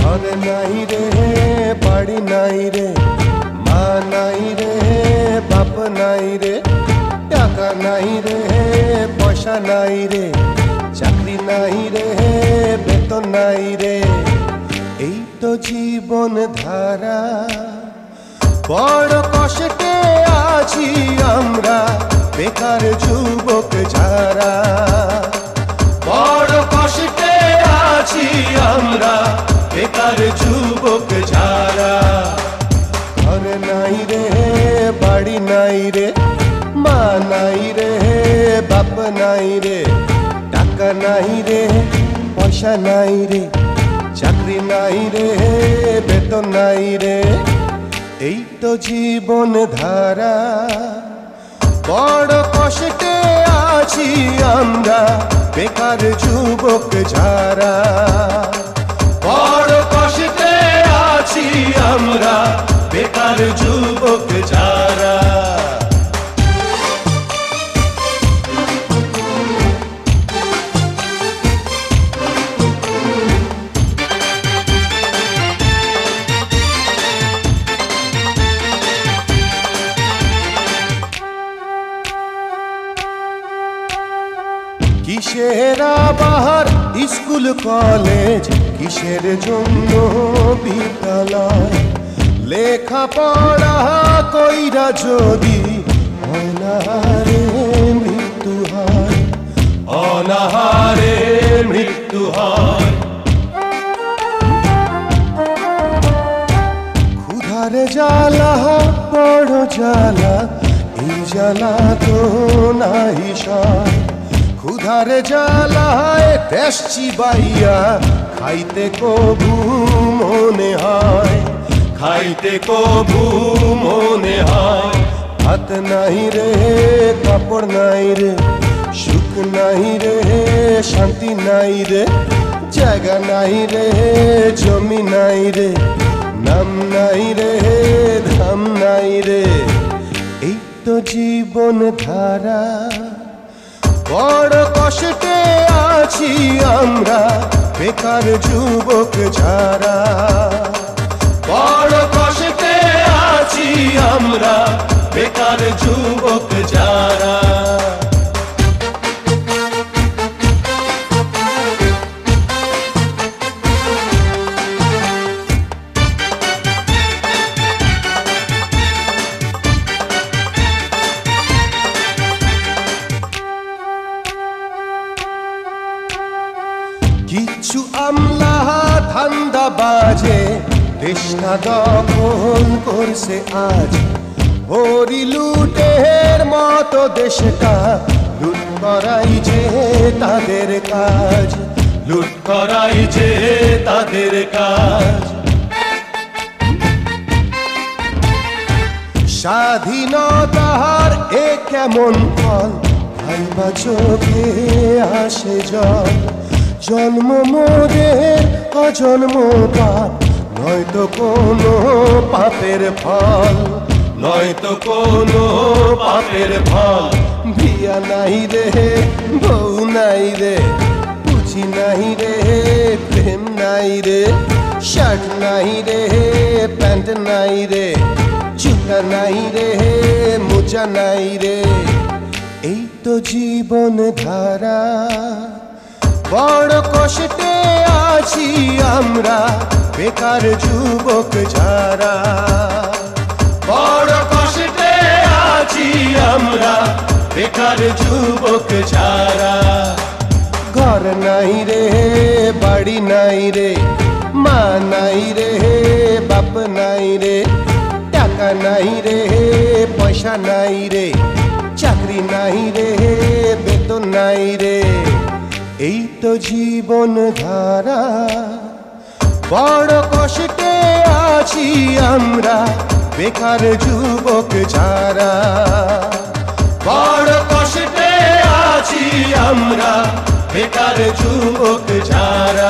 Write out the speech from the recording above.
ঘর নাই রে বাড়ি নাই রে মা নাই রে বাপ নাই রে টাকা নাই রে পয়সা নাই রে চাকরি নাই রে বেতন নাই রে এই তো জীবন ধারা বড় কষ্টে আছি আমরা বেকার যুবক যারা বড় কষ্টে আছি আমরা বেকার যুবক যারা ঘর নাই রে বাড়ি নাই রে মা নাই রে বাপ নাই রে টাকা নাই রে পয়সা নাই রে চাকরি নাই রে বেতন নাই রে এই তো জীবন ধারা বড় কষ্টে আছি আমরা বেকার যুবক যারা বড় কষ্টে আছি আমরা বেকার যুবক যারা কিসের আবার স্কুল কলেজ কিসের জন্য বিদ্যালয় লেখাপড়া কইরা যদি অনাহারে মৃত্যু হয় অনাহারে মৃত্যু হয় ক্ষুধার জ্বালা বড় জ্বালা এই জ্বালা তো নাই সয় ক্ষুধার জ্বালায় দেশ চিবাইয়া খাইতে কবু মনে হয় খাইতে কবু মনে হয় হাত নাই রে কাপড় নাই রে সুখ নাই রে শান্তি নাই রে জায়গা নাই রে জমি নাই রে নাম নাই রে ধাম নাই রে এই তো জীবন ধারা বড় কষ্টে আছি আমরা বেকার যুবক যারা বড় কষ্টে আছি আমরা বেকার যুবক যারা কিছু আমলা ধান্দা বাজে দেশটা দখল করছে আজ হরি লুটের মতো দেশটা লুট করাই যে তাদের কাজ লুট করাই যে তাদের কাজ স্বাধীনতার এ কেমন ফল ভাইবা চোখে আসে জল জন্ম মোদের অজন্ম পাপ নয়তো কোনো পাপের ফল নয়তো কোনো পাপের ফল বিয়া নাই রে বউ নাই রে পুঁজি নাই রে প্রেম নাই রে শার্ট নাই রে প্যান্ট নাই রে জুতা নাই রে মোজা নাই রে এই তো জীবন ধারা বড় কষ্টে আছি আমরা বেকার যুবক যারা বড় কষ্টে আছি আমরা বেকার যুবক যারা ঘর নাই রে বাড়ি নাই রে মা নাই রে বাপ নাই রে টাকা নাই রে পয়সা নাই রে চাকরি নাই রে বেতন নাই রে এই তো জীবন ধারা বড় কষ্টে আছি আমরা বেকার যুবক যারা বড় কষ্টে আছি আমরা বেকার যুবক যারা